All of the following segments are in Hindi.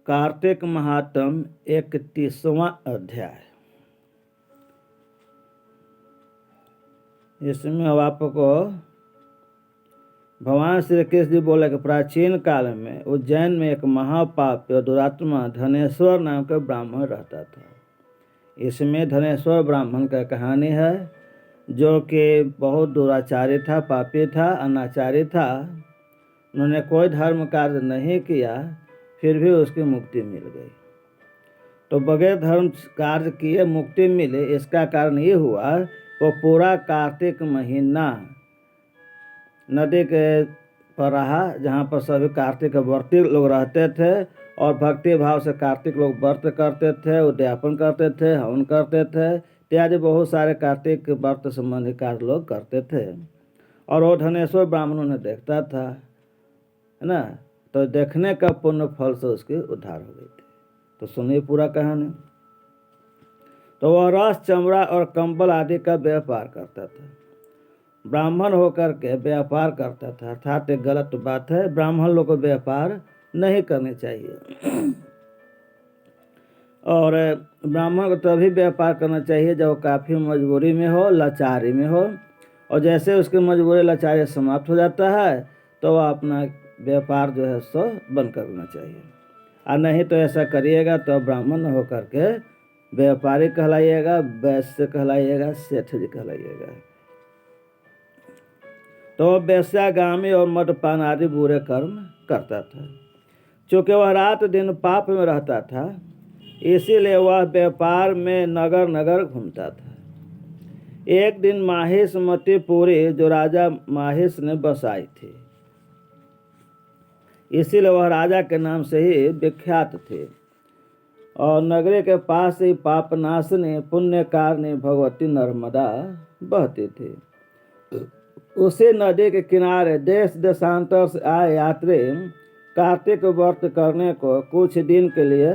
कार्तिक महात्म 31वां अध्याय। इसमें अब आपको भगवान श्री कृष्ण जी बोले कि प्राचीन काल में उज्जैन में एक महापापी और दुरात्मा धनेश्वर नाम का ब्राह्मण रहता था। इसमें धनेश्वर ब्राह्मण का कहानी है, जो कि बहुत दुराचारी था, पापी था, अनाचारी था। उन्होंने कोई धर्म कार्य नहीं किया, फिर भी उसकी मुक्ति मिल गई। तो बगैर धर्म कार्य किए मुक्ति मिले, इसका कारण ये हुआ वो पूरा कार्तिक महीना नदी के पर रहा, जहाँ पर सभी कार्तिक व्रती लोग रहते थे और भक्ति भाव से कार्तिक लोग व्रत करते थे, उद्यापन करते थे, हवन करते थे इत्यादि बहुत सारे कार्तिक व्रत संबंधी कार्य लोग करते थे। और वो धनेश्वर ब्राह्मण उन्हें देखता था, है ना। तो देखने का पुण्य फल से उसकी उद्धार हो गई थी। तो सुनिए पूरा कहानी। तो वह रस, चमड़ा और कंबल आदि का व्यापार करता था। ब्राह्मण होकर के व्यापार करता था, अर्थात एक गलत बात है। ब्राह्मण लोग को व्यापार नहीं करने चाहिए और ब्राह्मण को तभी व्यापार करना चाहिए जब वो काफ़ी मजबूरी में हो, लाचारी में हो। और जैसे उसकी मजबूरी लाचारी समाप्त हो जाता है तो वह अपना व्यापार जो है सो बंद करना चाहिए। और नहीं तो ऐसा करिएगा तो ब्राह्मण होकर के व्यापारी कहलाइएगा, वैश्य कहलाइएगा, सेठ जी कहलाइएगा। तो वेश्यागामी और मदपान आदि बुरे कर्म करता था। चूँकि वह रात दिन पाप में रहता था, इसीलिए वह व्यापार में नगर नगर घूमता था। एक दिन माहिष मतिपुरी, जो राजा माहिष ने बसाई थी, इसीलिए वह राजा के नाम से ही विख्यात थे। और नगरी के पास ही पापनाशनी पुण्यकारिणी भगवती नर्मदा बहती थी। उसी नदी के किनारे देश देशांतर से आए यात्री कार्तिक व्रत करने को कुछ दिन के लिए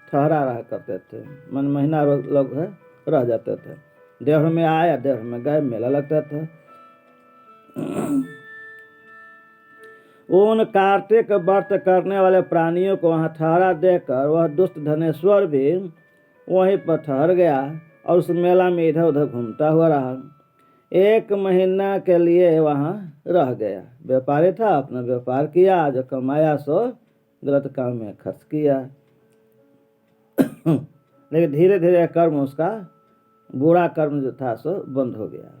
ठहरा रहा करते थे। मन महीना लोग रह जाते थे। देवघर में आए, देवघर में गए, मेला लगता था। उन कार्तिक व्रत करने वाले प्राणियों को वहाँ ठहरा देकर वह दुष्ट धनेश्वर भी वहीं पर ठहर गया और उस मेला में इधर उधर घूमता हुआ रहा। 1 महीना के लिए वहाँ रह गया। व्यापारी था, अपना व्यापार किया, जो कमाया सो गलत काम में खर्च किया। लेकिन धीरे धीरे कर्म, उसका बुरा कर्म जो था सो बंद हो गया,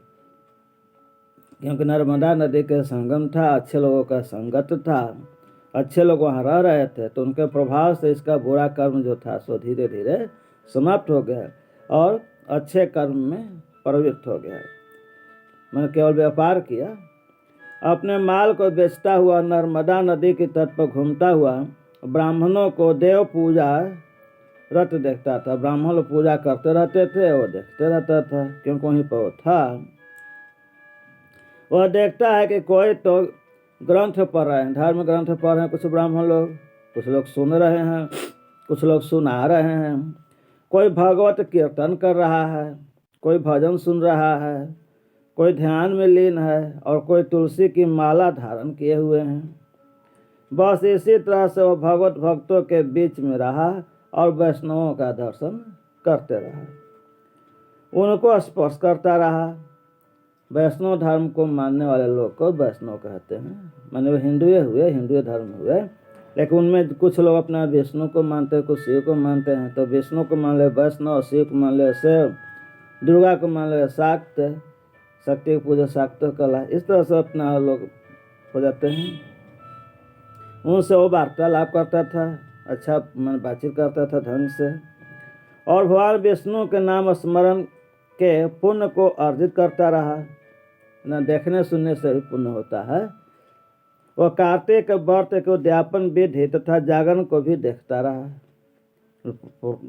क्योंकि नर्मदा नदी के संगम था, अच्छे लोगों का संगत था, अच्छे लोग वहाँ रह रहे थे। तो उनके प्रभाव से इसका बुरा कर्म जो था सो धीरे धीरे समाप्त हो गया और अच्छे कर्म में प्रवृत्त हो गया। मैंने केवल व्यापार किया। अपने माल को बेचता हुआ नर्मदा नदी के तट पर घूमता हुआ ब्राह्मणों को देव पूजा रत देखता था। ब्राह्मण लोग पूजा करते रहते थे, वो देखते रहता था, क्योंकि वहीं पर वो था। वह देखता है कि कोई तो ग्रंथ पढ़ रहे हैं, धर्म ग्रंथ पढ़ रहे हैं कुछ ब्राह्मण लोग, कुछ लोग सुन रहे हैं, कुछ लोग सुना रहे हैं। कोई भगवत कीर्तन कर रहा है, कोई भजन सुन रहा है, कोई ध्यान में लीन है और कोई तुलसी की माला धारण किए हुए हैं। बस इसी तरह से वह भगवत भक्तों के बीच में रहा और वैष्णवों का दर्शन करते रहा, उनको स्पर्श करता रहा। वैष्णव धर्म को मानने वाले लोग को वैष्णव कहते हैं, माने वो हिंदू धर्म हुए। लेकिन उनमें कुछ लोग अपना विष्णु को मानते हैं, कुछ शिव को मानते हैं। तो विष्णु को मान ले वैष्णव, शिव को मान ले शिव, दुर्गा को मान ले शाक्त, शक्ति की पूजा शाक्त कला, इस तरह से अपना लोग हो जाते हैं। उनसे वो वार्तालाप करता था, अच्छा मन बातचीत करता था ढंग से, और भगवान विष्णु के नाम स्मरण के पुण्य को अर्जित करता रहा। न देखने सुनने से भी पुण्य होता है। वह कार्तिक व्रत के उद्यापन विधि तथा जागरण को भी देखता रहा।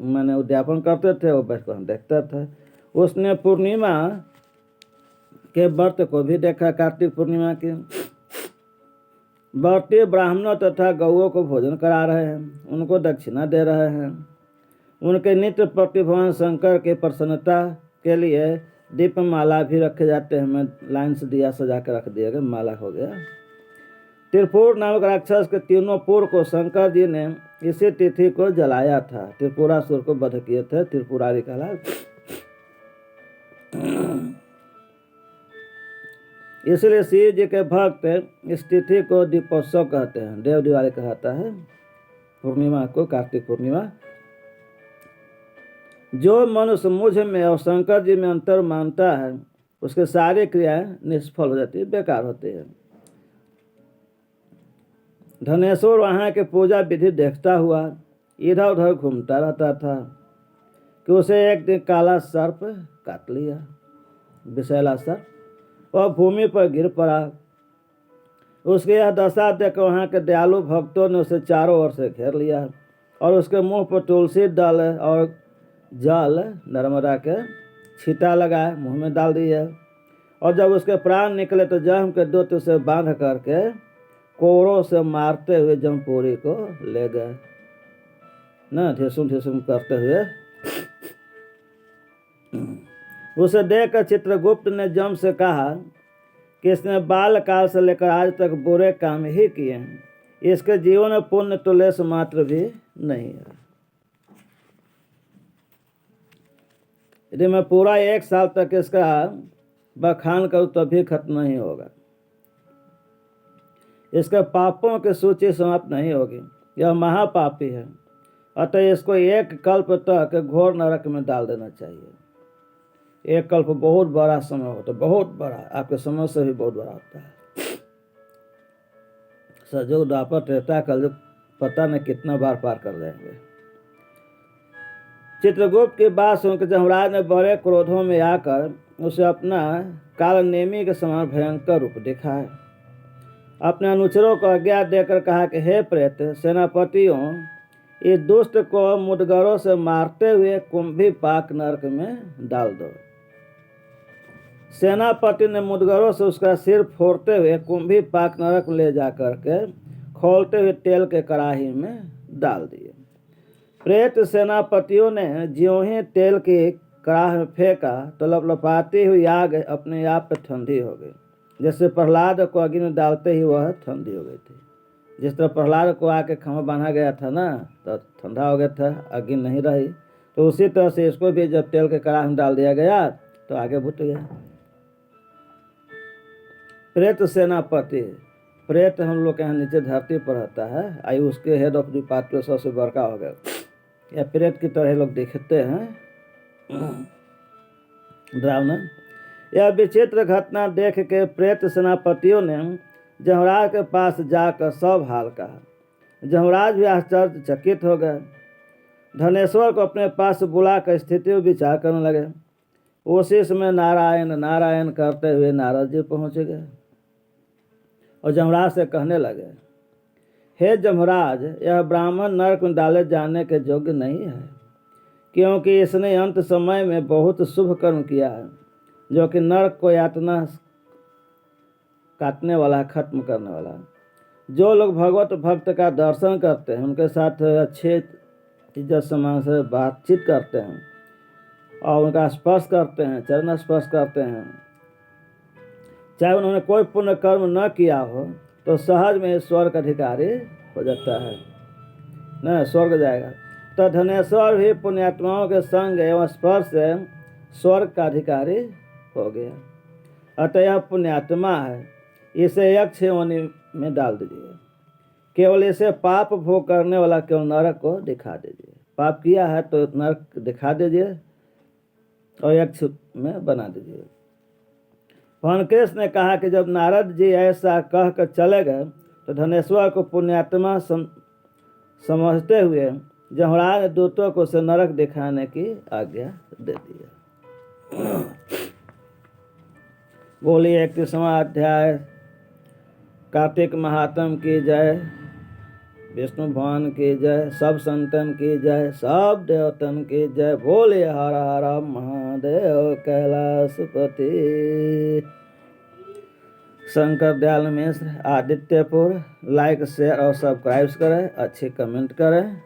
मैंने उद्यापन करते थे, वो बैठ कर देखता था। उसने पूर्णिमा के व्रत को भी देखा। कार्तिक पूर्णिमा के व्रती ब्राह्मणों तथा गौओं को भोजन करा रहे हैं, उनको दक्षिणा दे रहे हैं। उनके नित्य प्रति भगवान शंकर की प्रसन्नता के लिए दीपमाला भी रखे जाते हैं। मैं लाइन से दिया सजा कर रख दिया गया, माला हो गया। त्रिपुर नामक राक्षस के तीनों पुर को शंकर जी ने इसी तिथि को जलाया था। त्रिपुरासुर को वध किए थे, त्रिपुरारी कहला। इसलिए शिव जी के भक्त इस तिथि को दीपोत्सव कहते हैं, देव दिवाली कहता है पूर्णिमा को, कार्तिक पूर्णिमा। जो मनुष्य मुझ में और शंकर जी में अंतर मानता है उसके सारी क्रियाएं निष्फल हो जाती है, बेकार होती है। धनेश्वर वहाँ के पूजा विधि देखता हुआ इधर उधर घूमता रहता था कि उसे एक दिन काला सर्प काट लिया, विषैला सर्प, वह भूमि पर गिर पड़ा। उसकी यह दशा देख वहाँ के दयालु भक्तों ने उसे चारों ओर से घेर लिया और उसके मुंह पर तुलसी दल और जल नर्मदा के छींटा लगाए, मुंह में डाल दिया। और जब उसके प्राण निकले तो जम के दूत उसे बांध करके कोरों से मारते हुए जमपुरी को ले गए, ना ठेसुम ठेसुम करते हुए। उसे देखकर चित्रगुप्त ने जम से कहा कि इसने बाल काल से लेकर आज तक बुरे काम ही किए हैं, इसके जीवन में पुण्य तो लेश मात्र भी नहीं है। यदि मैं पूरा 1 साल तक इसका बखान करूं तब भी खत्म नहीं होगा, इसके पापों की सूची समाप्त नहीं होगी। यह महापापी है, अतः इसको 1 कल्प तक घोर नरक में डाल देना चाहिए। 1 कल्प बहुत बड़ा समय होता है, बहुत बड़ा, आपके समय से भी बहुत बड़ा होता है। सजग द्वापर त्रेता कलयुग पता नहीं कितना बार पार कर जाएंगे। चित्रगुप्त की बात सुनकर जमराज ने बड़े क्रोधों में आकर उसे अपना कालनेमी के समान भयंकर रूप दिखाया। अपने अनुचरों को आज्ञा देकर कहा कि हे प्रेत सेनापतियों, इस दुष्ट को मुदगरों से मारते हुए कुंभी पाक नरक में डाल दो। सेनापति ने मुदगरों से उसका सिर फोड़ते हुए कुंभी पाक नरक ले जाकर के खोलते हुए तेल के कड़ाही में डाल दिए। प्रेत सेनापतियों ने ज्यों ही तेल की कड़ाह में फेंका तो लपलपाती हुई आग अपने आप पे ठंडी हो गई, जैसे प्रहलाद को अग्नि में डालते ही वह ठंडी हो गई थी। जिस तरह प्रहलाद को आके खम्भा बांधा गया था ना, तो ठंडा हो गया था, अग्नि नहीं रही, तो उसी तरह से इसको भी जब तेल के कड़ाह में डाल दिया गया तो आगे भुट गया। प्रेत सेनापति, प्रेत हम लोग के यहाँ नीचे धरती पर रहता है, आई उसके हेड ऑफ डिपार्टमेंट सबसे बड़का हो गया, या प्रेत की तरह लोग दिखते हैं, डरावना। यह विचित्र घटना देख के प्रेत सेनापतियों ने जमराज के पास जाकर सब हाल कहा। जमराज भी आश्चर्यचकित हो गए। धनेश्वर को अपने पास बुलाकर स्थिति विचार करने लगे। उसी समय नारायण नारायण करते हुए नारद जी पहुँच गए और जमराज से कहने लगे, हे जमराज, यह ब्राह्मण नरक में डाले जाने के योग्य नहीं है, क्योंकि इसने अंत समय में बहुत शुभ कर्म किया है, जो कि नरक को यातना काटने वाला, खत्म करने वाला। जो लोग भगवत भक्त का दर्शन करते हैं, उनके साथ अच्छे इज्जत सम्मान से बातचीत करते हैं और उनका स्पर्श करते हैं, चरण स्पर्श करते हैं, चाहे उन्होंने कोई पुण्य कर्म न किया हो, तो सहज में स्वर्ग अधिकारी हो जाता है, न स्वर्ग जाएगा। तो धनेश्वर भी पुण्यात्माओं के संग एवं स्पर्श से स्वर्ग का अधिकारी हो गया। अतः यह पुण्यात्मा है, इसे यक्ष योनि में डाल दीजिए। केवल इसे पाप भोग करने वाला केवल नरक को दिखा दीजिए। पाप किया है तो नरक दिखा दीजिए और यक्ष में बना दीजिए। भनकेश ने कहा कि जब नारद जी ऐसा कहकर चले गए तो धनेश्वर को पुण्यात्मा समझते हुए जमराज ने दूतों को उसे नरक दिखाने की आज्ञा दे दिया। बोलिए 31वां अध्याय कार्तिक महात्म की जय, विष्णु भगवान की जय, सब संतन की जय, सब देवतन की जय। बोलिए हर हर महादेव कैलाशपति। शंकर दयाल मिश्र, आदित्यपुर। लाइक शेयर और सब्सक्राइब करें, अच्छी कमेंट करें।